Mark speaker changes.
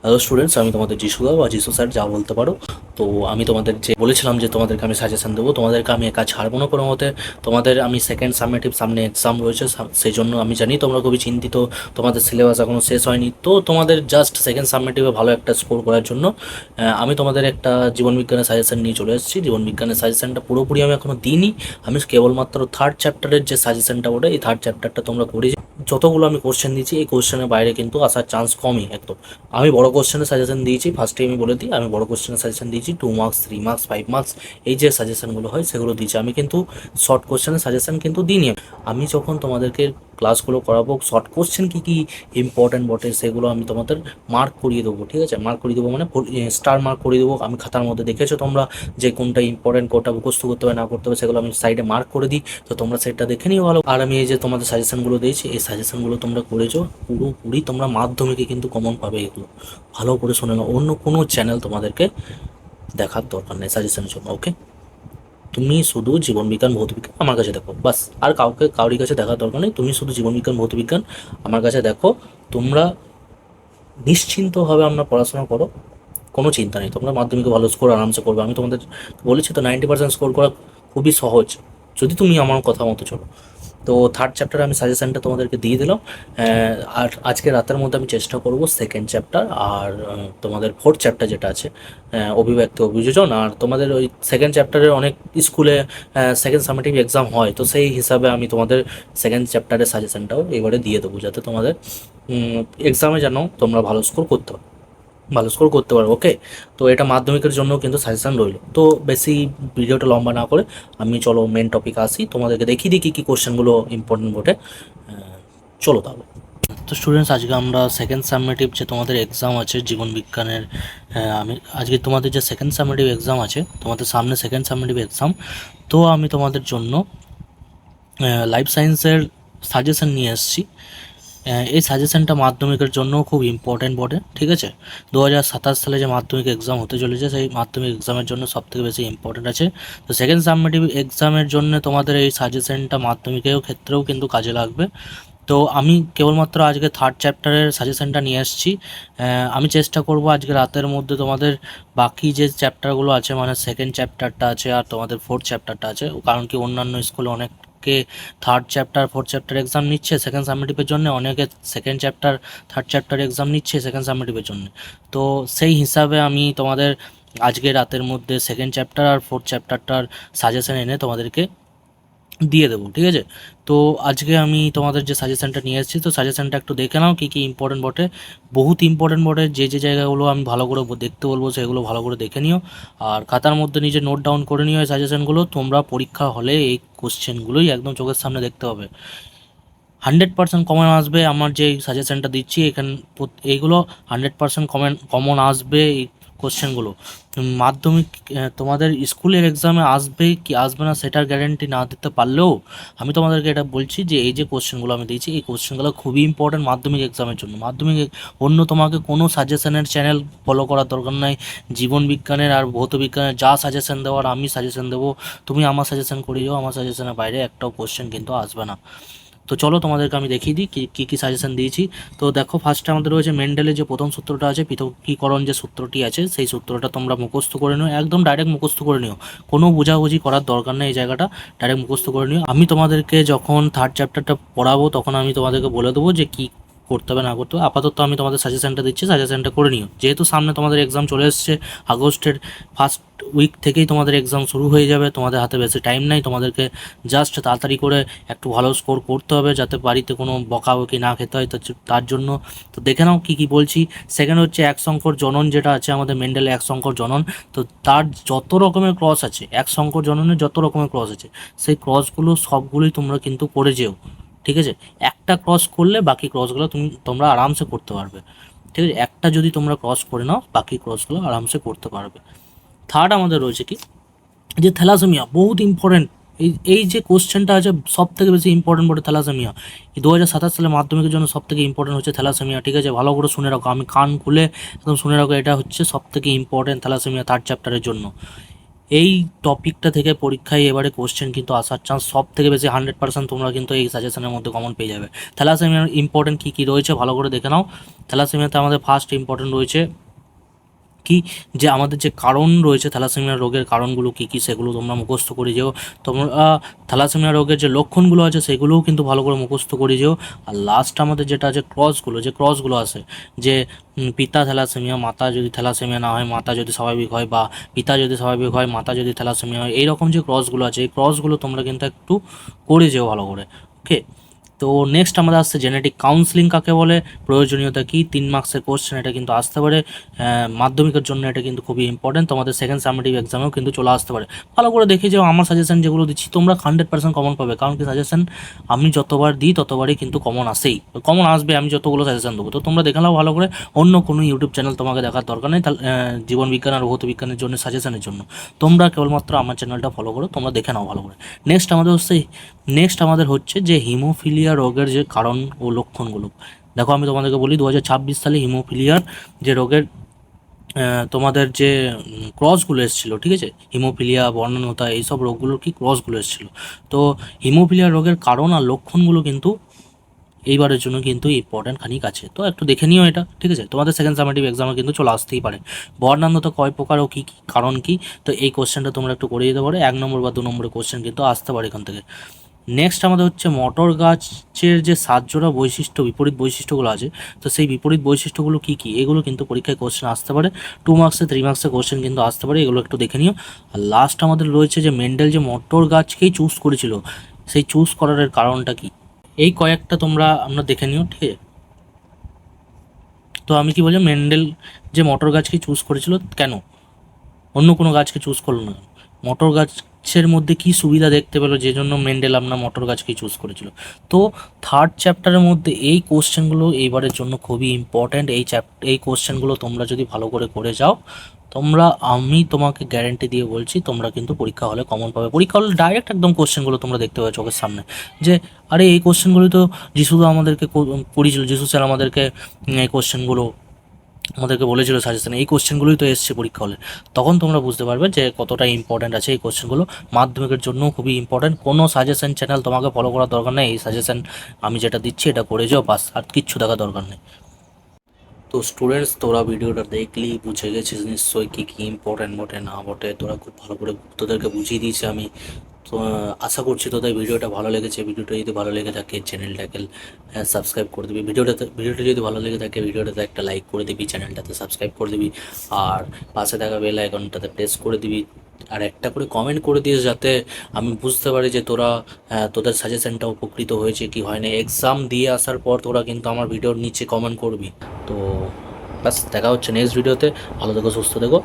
Speaker 1: Hello students, আমি তোমাদের যিশুদা বা যিশু স্যার যা বলতে পারো। তো আমি তোমাদের যে বলেছিলাম যে তোমাদেরকে আমি সাজেশন দেবো, তোমাদেরকে আমি একা ছাড়বো না কোনো মতে। তোমাদের আমি সেকেন্ড সাবমেটিভ সামনে এক্সাম রয়েছে, সেই জন্য আমি জানি তোমরা খুবই চিন্তিত, তোমাদের সিলেবাস এখনও শেষ হয়নি। তো তোমাদের জাস্ট সেকেন্ড সাবমেটিভে ভালো একটা স্কোর করার জন্য আমি তোমাদের একটা জীবনবিজ্ঞানের সাজেশন নিয়ে চলে এসেছি। জীবনবিজ্ঞানের সাজেশনটা পুরোপুরি আমি এখনও দিইনি, আমি কেবলমাত্র থার্ড চ্যাপ্টারের যে সাজেশনটা ওটা, এই থার্ড চ্যাপ্টারটা তোমরা করে যতগুলো আমি কোশ্চেন দিচ্ছি এই কোশ্চেনের বাইরে কিন্তু আসার চান্স কমই একদম। আমি বড় কোশ্চেনের সাজেশন দিয়েছি, ফার্স্টে আমি বলে দিই, আমি বড় কোশ্চেনের সাজেশন দিয়েছি 2 মার্কস, 3 মার্কস, 5 মার্কস, এই যে সাজেশনগুলো হয় সেগুলো দিয়েছি। আমি কিন্তু শর্ট কোশ্চেনের সাজেশন কিন্তু দিইনি। আমি যখন তোমাদেরকে ক্লাসগুলো করাবো, শর্ট কোশ্চেন কী কী ইম্পর্ট্যান্ট বটে সেগুলো আমি তোমাদের মার্ক করিয়ে দেবো, ঠিক আছে? মার্ক করিয়ে দেবো মানে স্টার মার্ক করিয়ে দেবো। আমি খাতার মধ্যে দেখেছো তোমরা যে কোনটা ইম্পর্ট্যান্ট, কোনটা মুখস্থ করতে হবে না করতে হবে, সেগুলো আমি সাইডে মার্ক করে দিই। তো তোমরা সেটা দেখে নিও ভালো। আর আমি এই যে তোমাদের সাজেশনগুলো দিয়েছি, এই সাজেশনগুলো তোমরা করেছো, পুরোপুরি তোমরা মাধ্যমিকে কিন্তু কমন পাবে। এগুলো ভালো করে শুনে নাও, অন্য কোনো চ্যানেল তোমাদেরকে দেখার দরকার নেই সাজেশনের জন্য, ওকে? তুমি শুধু জীবনবিজ্ঞান ভৌতবিজ্ঞান আমার কাছে দেখো, বাস। আর কাউরি কাছে দেখার দরকার নেই, তুমি শুধু জীবনবিজ্ঞান ভৌতবিজ্ঞান আমার কাছে দেখো। তোমরা নিশ্চিন্তভাবে আমরা পড়াশোনা করো, কোনো চিন্তা নেই, তোমরা মাধ্যমিকে ভালো স্কোর আরামসে করবে। আমি তোমাদের বলেছি তো 90% স্কোর করা খুবই সহজ, যদি তুমি আমার কথা মতো চলো। তো থার্ড চ্যাপ্টার আমি সাজেশনটা তোমাদেরকে দিয়ে দিলাম। আর আজকে রাতের মধ্যে আমি চেষ্টা করব সেকেন্ড চ্যাপ্টার আর তোমাদের ফোর্থ চ্যাপ্টার যেটা আছে, অভিব্যক্তি অভিযোজন। আর তোমাদের ওই সেকেন্ড চ্যাপ্টারের অনেক স্কুলে সেকেন্ড সামেটিভ এক্সাম হয়, তো সেই হিসাবে আমি তোমাদের সেকেন্ড চ্যাপ্টারের সাজেশনটাও এবারে দিয়ে দেবো, যাতে তোমাদের এক্সামে যেন তোমরা ভালো স্কোর করতে পারো, ওকে? তো এটা মাধ্যমিকের জন্য কিন্তু সাজেশন রইলো। তো বেশি ভিডিওটা লম্বা না করে আমি চলো মেন টপিক আসি, তোমাদেরকে দেখিয়ে দিই কী কী কোশ্চেনগুলো ইম্পর্টেন্ট বটে। চলো তাহলে। তো স্টুডেন্টস, আজকে আমরা সেকেন্ড সাবমেটিভ যে তোমাদের এক্সাম আছে জীবন বিজ্ঞানের, আমি আজকে তোমাদের যে সেকেন্ড সাবমেটিভ এক্সাম আছে, তোমাদের সামনে সেকেন্ড সাবমেটিভ এক্সাম। তো আমি তোমাদের জন্য লাইফ সায়েন্সের সাজেশন নিয়ে এসেছি। এই সাজেশনটা মাধ্যমিকের জন্য খুব ইম্পর্টেন্ট বটে, ঠিক আছে? 2027 সালে যে মাধ্যমিক এক্সাম হতে চলেছে, সেই মাধ্যমিক এক্সামের জন্য সবথেকে বেশি ইম্পর্টেন্ট আছে। তো সেকেন্ড সাবমেটিভ এক্সামের জন্য তোমাদের এই সাজেশনটা মাধ্যমিকের ক্ষেত্রেও কিন্তু কাজে লাগবে। তো আমি কেবলমাত্র আজকে থার্ড চ্যাপ্টারের সাজেশনটা নিয়ে এসেছি। আমি চেষ্টা করব আজকে রাতের মধ্যে তোমাদের বাকি যে চ্যাপ্টারগুলো আছে, মানে সেকেন্ড চ্যাপ্টারটা আছে আর তোমাদের ফোর্থ চ্যাপ্টারটা আছে, কারণ কি অন্যান্য স্কুলে অনেকে third chapter fourth chapter exam নিচ্ছে সেকেন্ড সাবমেটিভের জন্য, অনেকে second chapter third chapter exam নিচ্ছে সেকেন্ড সাবমেটিভের জন্য। তো সেই হিসাবে আমি তোমাদের আজকে রাতের মধ্যে সেকেন্ড চ্যাপ্টার আর ফোর্থ চ্যাপ্টারটার সাজেশন এনে তোমাদেরকে দিয়ে দেবো, ঠিক আছে? তো আজকে আমি তোমাদের যে সাজেশনটা নিয়ে এসেছি, তো সাজেশনটা একটু দেখে নাও কী কী ইম্পর্টেন্ট বটে। বহুত ইম্পর্টেন্ট বটে, যে যে জায়গাগুলো আমি ভালো করে দেখতে বলবো সেগুলো ভালো করে দেখে নিও। আর খাতার মধ্যে নিজে নোট ডাউন করে নিও এই সাজেশনগুলো। তোমরা পরীক্ষা হলে এই কোশ্চেনগুলোই একদম চোখের সামনে দেখতে হবে। 100% কমন আসবে আমার যে সাজেশনটা দিচ্ছি এখানে, এইগুলো 100% কমন আসবে এই কোশ্চেনগুলো। মাধ্যমিক তোমাদের স্কুলের এক্সামে আসবে কি আসবে না সেটার গ্যারেন্টি না দিতে পারলেও আমি তোমাদেরকে এটা বলছি যে এই যে কোশ্চেনগুলো আমি দিয়েছি এই কোশ্চেনগুলো খুবই ইম্পর্টেন্ট মাধ্যমিক এক্সামের জন্য। অন্য তোমাকে কোনো সাজেশনের চ্যানেল ফলো করার দরকার নাই। জীবন বিজ্ঞানের আর ভৌত বিজ্ঞানের যা সাজেশন দেওয়ার আমি সাজেশন দেবো, তুমি আমার সাজেশন করে যাও, আমার সাজেশনের বাইরে একটাও কোশ্চেন কিন্তু আসবে না। তো চলো তোমাদেরকে আমি দেখিয়ে দিই কী কী সাজেশন দিয়েছি। তো দেখো, ফার্স্টে আমাদের রয়েছে মেন্ডেলের যে প্রথম সূত্রটা আছে, পৃথকীকরণ যে সূত্রটি আছে, সেই সূত্রটা তোমরা মুখস্থ করে নিও, একদম ডাইরেক্ট মুখস্থ করে নিও, কোনো বোঝাবুঝি করার দরকার নেই, এই জায়গাটা ডাইরেক্ট মুখস্থ করে নিও। আমি তোমাদেরকে যখন থার্ড চ্যাপ্টারটা পড়াবো তখন আমি তোমাদেরকে বলে দেবো যে কী করতে হবে না করতে হবে। আপাতত আমি তোমাদের সাজেশনটা দিচ্ছি, সাজেশনটা করে নিও। যেহেতু সামনে তোমাদের এক্সাম চলে এসছে, আগস্টের ফার্স্ট উইক থেকেই তোমাদের এক্সাম শুরু হয়ে যাবে, তোমাদের হাতে বেশি টাইম নাই, তোমাদেরকে জাস্ট তাড়াতাড়ি করে একটু ভালো স্কোর করতে হবে যাতে বাড়িতে কোনো বকাবকি না খেতে হয়। তার জন্য তো দেখে নাও কী কী বলছি। সেকেন্ড হচ্ছে এক সংকর জনন, যেটা আছে আমাদের মেন্ডেলে এক সংকর জনন। তো তার যত রকমের ক্রস আছে, এক সংকর জননের যত রকমের ক্রস আছে, সেই ক্রসগুলো সবগুলোই তোমরা কিন্তু করে যেও, ঠিক আছে? একটা ক্রস করলে বাকি ক্রসগুলো তোমরা আরামসে করতে পারবে, ঠিক আছে? একটা যদি তোমরা ক্রস করে নাও বাকি ক্রসগুলো আরামসে করতে পারবে। থার্ড আমাদের রয়েছে কি, যে থ্যালাসেমিয়া, বহুত ইম্পর্টেন্ট। এই যে কোশ্চেনটা আছে সব থেকে বেশি ইম্পর্টেন্ট বটে থ্যালাসেমিয়া। এই 2027 সালে মাধ্যমিকের জন্য সব থেকে ইম্পর্টেন্ট হচ্ছে থ্যালাসেমিয়া, ঠিক আছে? ভালো করে শুনে রাখো, আমি কান খুলে একদম শুনে রাখো, এটা হচ্ছে সব থেকে ইম্পর্টেন্ট থ্যালাসেমিয়া থার্ড চ্যাপ্টারের জন্য। এই টপিকটা থেকে পরীক্ষায় এবারে কোশ্চেন কিন্তু আসার চান্স সব থেকে বেশি 100% তোমরা কিন্তু এই সাজেশনের মধ্যে কমন পেয়ে যাবে। থ্যালাসেমিয়ার ইম্পর্টেন্ট কী কী রয়েছে ভালো করে দেখে নাও। থ্যালাসেমিয়াতে আমাদের ফার্স্ট ইম্পর্টেন্ট রয়েছে কি, যে আমাদের যে কারণ রয়েছে থ্যালাসেমিয়া রোগের কারণগুলো কী কী সেগুলো তোমরা মুখস্থ করে যেও। তোমরা থ্যালাসেমিয়া রোগের যে লক্ষণগুলো আছে সেগুলোও কিন্তু ভালো করে মুখস্থ করে যেও। আর লাস্ট আমাদের যেটা আছে ক্রসগুলো আছে, যে পিতা থ্যালাসেমিয়া, মাতা যদি থ্যালাসেমিয়া না হয়, মাতা যদি স্বাভাবিক হয়, বা পিতা যদি স্বাভাবিক হয়, মাতা যদি থ্যালাসেমিয়া হয়, এইরকম যে ক্রসগুলো আছে এই ক্রসগুলো তোমরা কিন্তু একটু করে যেও ভালো করে। ওকে, তো নেক্সট আমাদের আসছে জেনেটিক কাউন্সিলিং কাকে বলে, প্রয়োজনীয়তা কী, 3 মার্কসের কোশ্চেন, এটা কিন্তু আসতে পারে মাধ্যমিকের জন্য, এটা কিন্তু খুবই ইম্পর্টেন্ট, তোমাদের সেকেন্ড সামেটিভ এক্সামেও কিন্তু চলে আসতে পারে। ভালো করে দেখে যাও, আমার সাজেশন যেগুলো দিচ্ছি তোমরা 100% কমন পাবে, কারণ কি সাজেশন আমি যতবার দিই ততবারই কিন্তু কমন কমন আসবে আমি যতগুলো সাজেশন দেবো। তো তোমরা দেখে নাও ভালো করে, অন্য কোনো ইউটিউব চ্যানেল তোমাকে দেখার দরকার নেই জীবন বিজ্ঞান আর ভৌত বিজ্ঞানের জন্য সাজেশনের জন্য। তোমরা কেবলমাত্র আমার চ্যানেলটা ফলো করো, তোমরা দেখে নাও ভালো করে। নেক্সট আমাদের হচ্ছে যে হিমোফিলিয়া রোগের যে কারণ ও লক্ষণগুলো। দেখো আমি তোমাদেরকে বলি 2026 সালে হিমোফিলিয়ার যে রোগের তোমাদের যে ক্রসগুলো এসেছিলো, ঠিক আছে, হিমোফিলিয়া, বর্ণনতা, এইসব রোগগুলোর কি ক্রসগুলো এসেছিলো। তো হিমোফিলিয়া রোগের কারণ আর লক্ষণগুলো কিন্তু এইবারের জন্য কিন্তু ইম্পর্টেন্ট খানিক আছে, তো একটু দেখে নিও এটা, ঠিক আছে। তোমাদের সেকেন্ড সামেটিভ এক্সামে কিন্তু চলে আসতেই পারে। বর্ণান্ধতা কয় প্রকার ও কী কী, কারণ কি, তো এই কোশ্চেনটা তোমরা একটু করে দিতে পারো, 1 নম্বর বা 2 নম্বরের কোশ্চেন কিন্তু আসতে পারে এখান থেকে। নেক্সট আমাদের হচ্ছে মটর গাছের যে সাতজোড়া বৈশিষ্ট্য, বিপরীত বৈশিষ্ট্যগুলো আছে, তো সেই বিপরীত বৈশিষ্ট্যগুলো কী কী, এগুলো কিন্তু পরীক্ষায় কোশ্চেন আসতে পারে, 2 মার্কসে 3 মার্কসের কোশ্চেন কিন্তু আসতে পারে, এগুলো একটু দেখে নিও। আর লাস্ট আমাদের রয়েছে যে মেন্ডেল যে মটর গাছকেই চুজ করেছিল, সেই চুজ করার কারণটা কী, এই কয়েকটা আমরা দেখে নিও, ঠিক আছে। তো আমি কি বলছি, মেন্ডেল যে মটর গাছকে চুজ করেছিল কেন, অন্য কোনো গাছকে চুজ করলো না, মটর গাছের মধ্যে কি সুবিধা দেখতে পেলো যে জন্য মেন্ডেল আপনার মটর গাছকেই চুজ করেছিল। তো থার্ড চ্যাপ্টারের মধ্যে এই কোশ্চেনগুলো এইবারের জন্য খুবই ইম্পর্ট্যান্ট। এই কোশ্চেনগুলো তোমরা যদি ভালো করে যাও, আমি তোমাকে গ্যারেন্টি দিয়ে বলছি তোমরা কিন্তু পরীক্ষা হলে কমন পাবে। পরীক্ষা হলে ডাইরেক্ট একদম কোশ্চেনগুলো তোমরা দেখতে পাবে চোখের সামনে, যে আরে এই কোশ্চেনগুলো তো যিশুদা আমাদেরকে পড়িয়েছিল, যিশু স্যার আমাদেরকে এই কোশ্চেনগুলো আমাদেরকে বলেছিল সাজেশনে, এই কোশ্চেনগুলোই তো এসছে পরীক্ষা হলে। তখন তোমরা বুঝতে পারবে যে কতটা ইম্পর্ট্যান্ট আছে এই কোশ্চেনগুলো, মাধ্যমিকের জন্য খুবই ইম্পর্ট্যান্ট। কোনো সাজেশন চ্যানেল তোমাকে ফলো করার দরকার নেই, এই সাজেশন আমি যেটা দিচ্ছি এটা করে যাও, বাস, আর কিচ্ছু দেখা দরকার নেই। তো স্টুডেন্টস, তোরা ভিডিওটা দেখলি, বুঝে গেছিস নিশ্চয়ই কী কী ইম্পর্ট্যান্ট বটে না বটে, তোরা খুব ভালো করে তোদেরকে বুঝিয়ে দিয়েছি আমি। তো আশা করছি তোদের ভিডিওটা ভালো লেগেছে। ভিডিওটা যদি ভালো লেগে থাকে চ্যানেলটাকে সাবস্ক্রাইব করে দিবি, ভিডিওটা যদি ভালো লেগে থাকে ভিডিওটাতে একটা লাইক করে দিবি, চ্যানেলটাতে সাবস্ক্রাইব করে দিবি, আর পাশে থাকা বেল আইকনটাতে প্রেস করে দিবি, আর একটা করে কমেন্ট করে দিস, যাতে আমি বুঝতে পারি যে তোরা তোদের সাজেশনটা উপকৃত হয়েছে কি হয় না। এক্সাম দিয়ে আসার পর তোরা কিন্তু আমার ভিডিওর নিচে কমেন্ট করবি। তো ব্যাস, দেখা হচ্ছে নেক্সট ভিডিওতে। ভালো থেকো, সুস্থ থেকো।